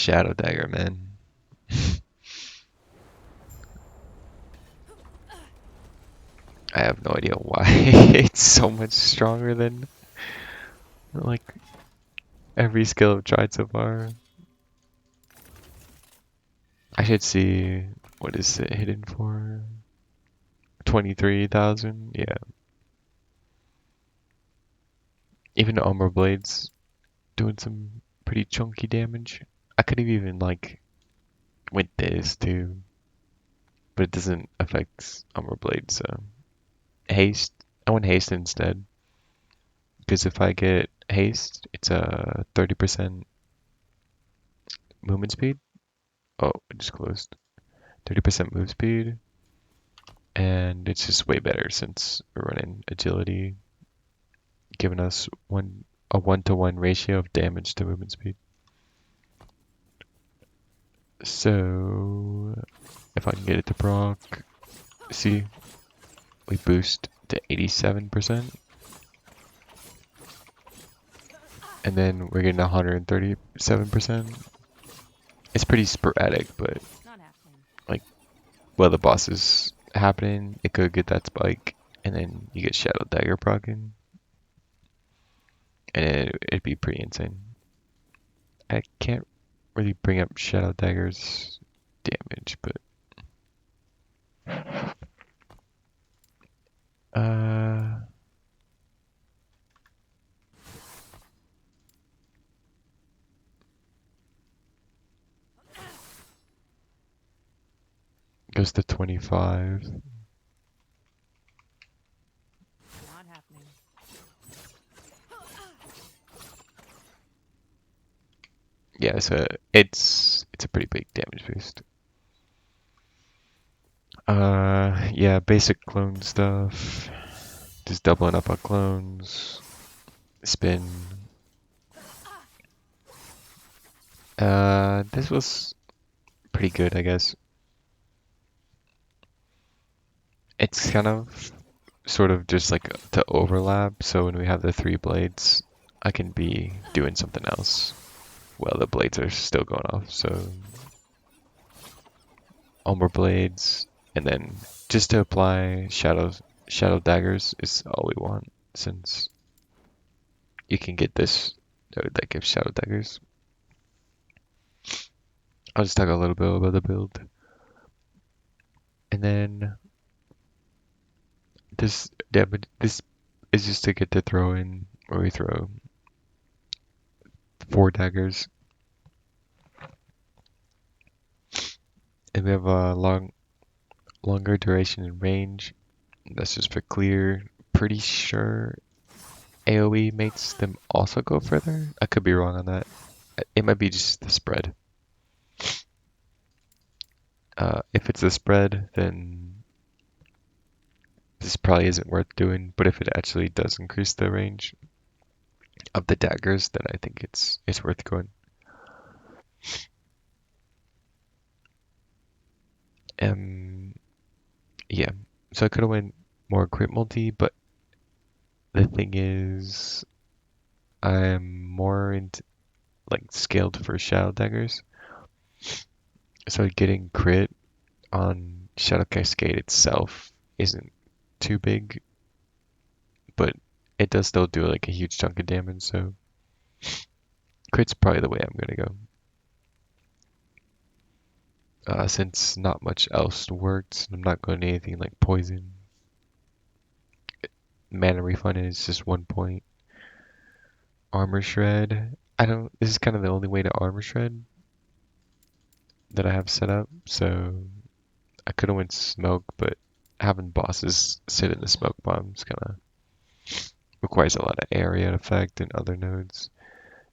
Shadow Dagger, man. I have no idea why it's so much stronger than like every skill I've tried so far. I should see what is it hidden for? 23,000? Yeah. Even the Umbral Blades doing some pretty chunky damage. I could have even like went this too, but it doesn't affect Umbral Blades, so haste. I went haste instead. Because if I get haste, it's a 30% movement speed. Oh, it just closed. 30% move speed. And it's just way better since we're running agility, giving us a 1-to-1 ratio of damage to movement speed. So if I can get it to proc, see, we boost to 87%. And then we're getting 137%. It's pretty sporadic, but like, while the boss is happening, it could get that spike, and then you get Shadow Dagger proccing, and it'd be pretty insane. I can't really bring up Shadow Dagger's damage, but uh, goes to 25. Not happening. Yeah, so it's a pretty big damage boost. Yeah, basic clone stuff. Just doubling up on clones. Spin. This was pretty good, I guess. It's kind of sort of just like to overlap, so when we have the 3 blades, I can be doing something else while the blades are still going off. So Umber blades, and then just to apply shadow daggers is all we want, since you can get this that gives shadow daggers. I'll just talk a little bit about the build, and then this is just to get to throw in where we throw 4 daggers, and we have a longer duration and range. That's just for clear. Pretty sure AoE makes them also go further. I could be wrong on that. It might be just the spread. If it's the spread, then this probably isn't worth doing. But if it actually does increase the range of the daggers, then I think it's worth going. Um, yeah. So I could have went more crit multi, but the thing is, I'm more into like scaled for shadow daggers. So getting crit on Shadow Cascade itself isn't too big, but it does still do like a huge chunk of damage, so crit's probably the way I'm gonna go. Since not much else worked, I'm not going to anything like poison. Mana refund is just 1 point. Armor shred. This is kind of the only way to armor shred that I have set up, so I could have went smoke, but having bosses sit in the smoke bombs kind of requires a lot of area effect and other nodes.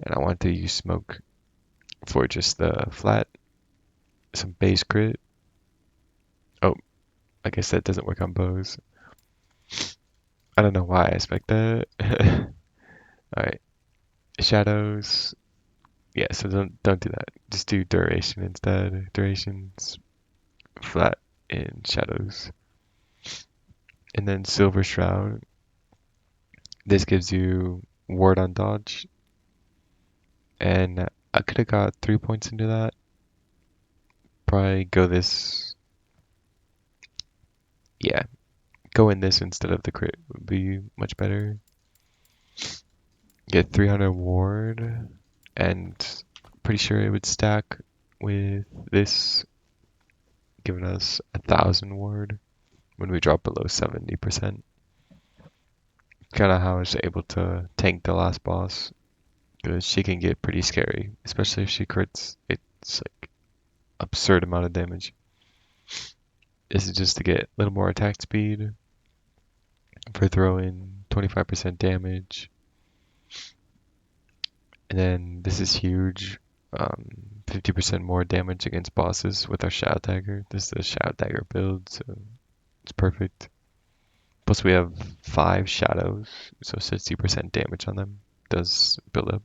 And I want to use smoke for just the flat, some base crit. Oh, I guess that doesn't work on bows. I don't know why I expect that. Alright, shadows. Yeah, so don't do that. Just do duration instead. Duration's flat in shadows. And then silver shroud. This gives you ward on dodge. And I could have got 3 points into that. Probably go this. Yeah, go in this instead of the crit would be much better. Get 300 ward, and pretty sure it would stack with this, giving us 1,000 ward when we drop below 70%. Kind of how I was able to tank the last boss, because she can get pretty scary, especially if she crits. It's like absurd amount of damage. This is just to get a little more attack speed for throwing 25% damage. And then this is huge. 50% more damage against bosses with our Shadow Dagger. This is the Shadow Dagger build, so it's perfect. Plus we have 5 shadows, so 60% damage on them does build up.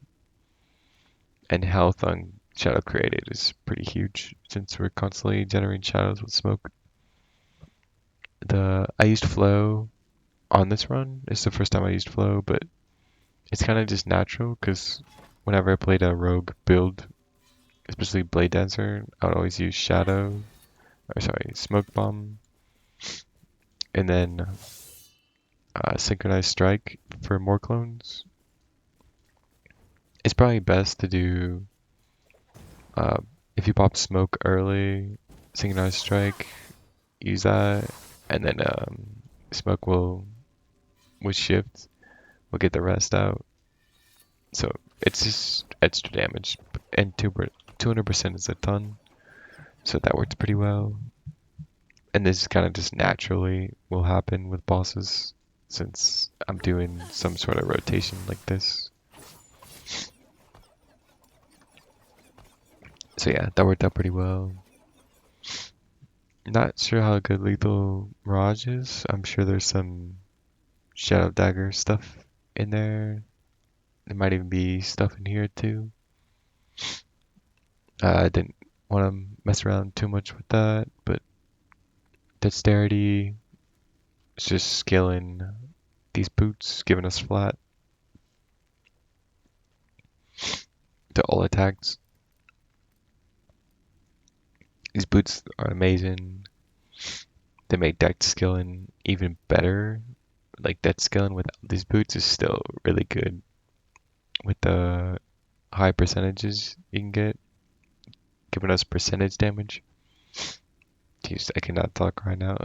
And health on Shadow Created is pretty huge since we're constantly generating shadows with smoke. I used Flow on this run. It's the first time I used Flow, but it's kind of just natural because whenever I played a rogue build, especially Blade Dancer, I would always use Shadow, or sorry, Smoke Bomb, and then Synchronized Strike for more clones. It's probably best to do, uh, if you pop Smoke early, Synchronized Strike, use that, and then Smoke will, with Shift, will get the rest out. So it's just extra damage, and 200% is a ton, so that works pretty well. And this kind of just naturally will happen with bosses since I'm doing some sort of rotation like this. So yeah, that worked out pretty well. Not sure how good Lethal Mirage is. I'm sure there's some Shadow Dagger stuff in there. There might even be stuff in here too. I didn't want to mess around too much with that, but Dexterity is just scaling these boots, giving us flat to all attacks. These boots are amazing. They make dex skilling even better. Like dex skilling with these boots is still really good with the high percentages you can get, giving us percentage damage. Jeez, I cannot talk right now.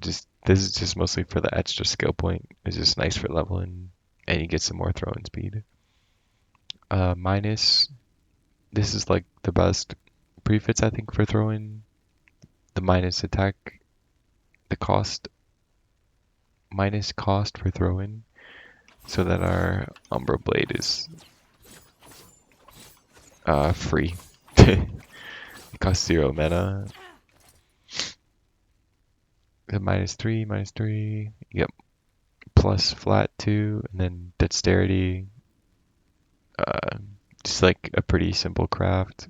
Just this is just mostly for the extra skill point. It's just nice for leveling, and you get some more throwing speed. Minus, this is like the best prefits I think for throwing. The minus attack, the cost minus cost for throwing, so that our Umbral Blade is free. It costs 0 mana. The minus three. Yep. Plus flat 2, and then dexterity. Uh, just like a pretty simple craft.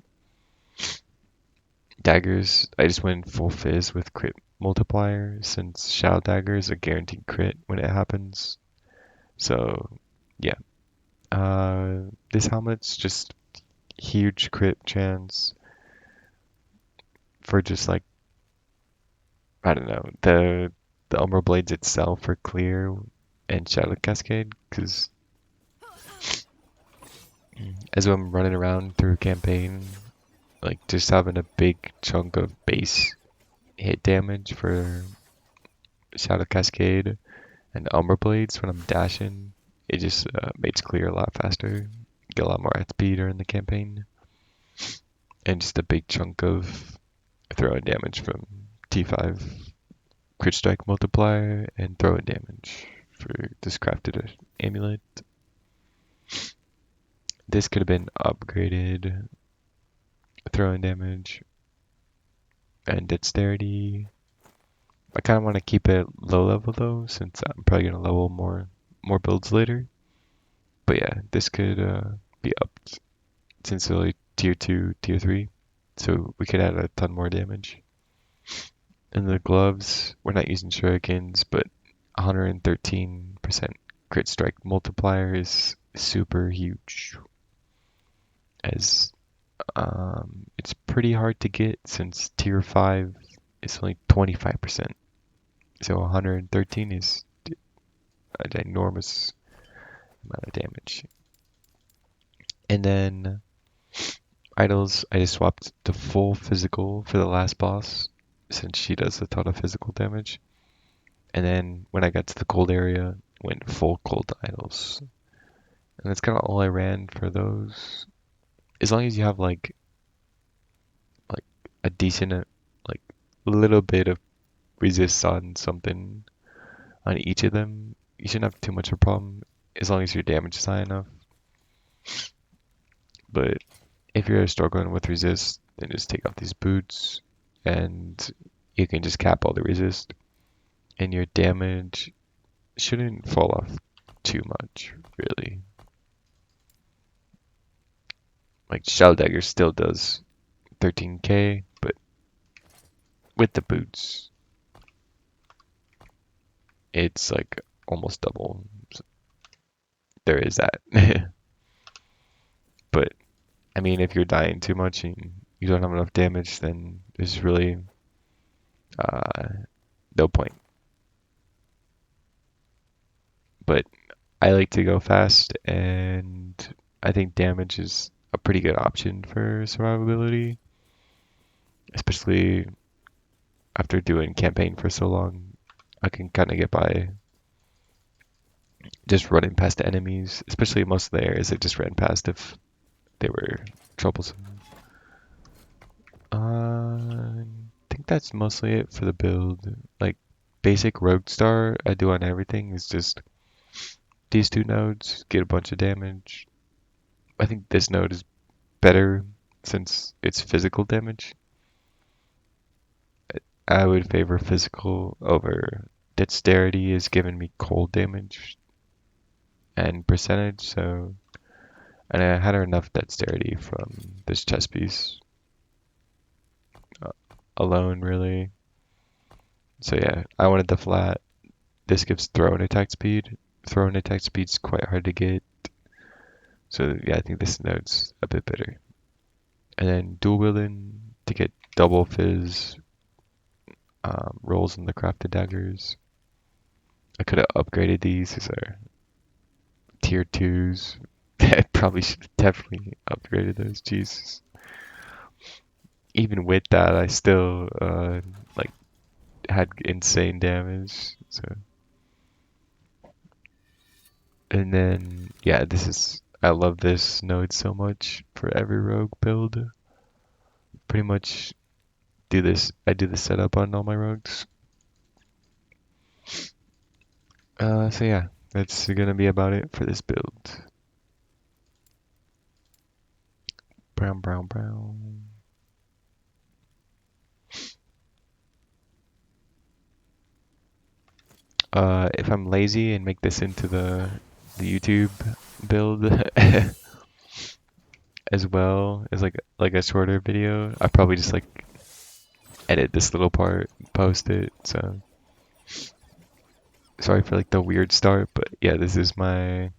Daggers, I just went full fizz with crit multiplier since Shadow Dagger is a guaranteed crit when it happens. So, yeah. This helmet's just huge crit chance for just like, I don't know, the Umbral Blades itself are clear and Shadow Cascade, because as I'm running around through campaign, like just having a big chunk of base hit damage for Shadow Cascade and Umbral Blades when I'm dashing, it just makes clear a lot faster, get a lot more XP during the campaign, and just a big chunk of throwing damage from T5 crit strike multiplier and throwing damage for this crafted amulet. This could have been upgraded throwing damage and dexterity. I kind of want to keep it low level though, since I'm probably gonna level more builds later. But yeah, this could be upped since it's only tier 2, tier 3, so we could add a ton more damage. And the gloves, we're not using shurikens, but 113% crit strike multiplier is super huge. as it's pretty hard to get since tier 5 is only 25%. So 113 is an enormous amount of damage. And then idols, I just swapped to full physical for the last boss since she does a ton of physical damage. And then when I got to the cold area, went full cold idols. And that's kind of all I ran for those. As long as you have like a decent like little bit of resist on something on each of them, you shouldn't have too much of a problem as long as your damage is high enough. But if you're struggling with resist, then just take off these boots and you can just cap all the resist and your damage shouldn't fall off too much, really. Like Shadow Dagger still does 13k, but with the boots, it's like almost double. So there is that. But I mean, if you're dying too much and you don't have enough damage, then there's really uh, no point. But I like to go fast, and I think damage is a pretty good option for survivability, especially after doing campaign for so long. I can kind of get by just running past the enemies, especially most of the areas I just ran past if they were troublesome. I think that's mostly it for the build. Like basic rogue star I do on everything is just these two nodes, get a bunch of damage. I think this node is better since it's physical damage. I would favor physical over dexterity is giving me cold damage and percentage, so and I had enough dexterity from this chest piece uh, alone really. So yeah, I wanted the flat. This gives throw and attack speed. Throw and attack speed's quite hard to get. So yeah, I think this node's a bit better. And then dual wielding to get double fizz rolls in the crafted daggers. I could have upgraded these. These are tier 2s. I probably should have definitely upgraded those. Jesus. Even with that, I still like had insane damage. So and then yeah, this is I love this node so much for every rogue build. Pretty much do this. I do the setup on all my rogues. So yeah, that's gonna be about it for this build. Brown, brown, brown. If I'm lazy and make this into the YouTube build as well as like a shorter video, I probably just like edit this little part, post it. So sorry for like the weird start, but yeah, this is my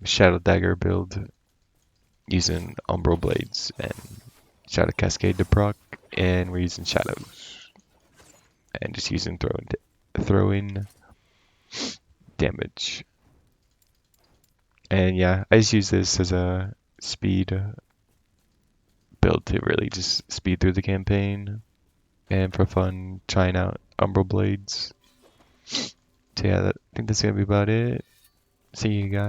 Shadow Dagger build using Umbral blades and Shadow Cascade to proc, and we're using shadows and just using throwing damage. And yeah, I just use this as a speed build to really just speed through the campaign and for fun trying out Umbral blades. So yeah, I think that's gonna be about it. See you guys.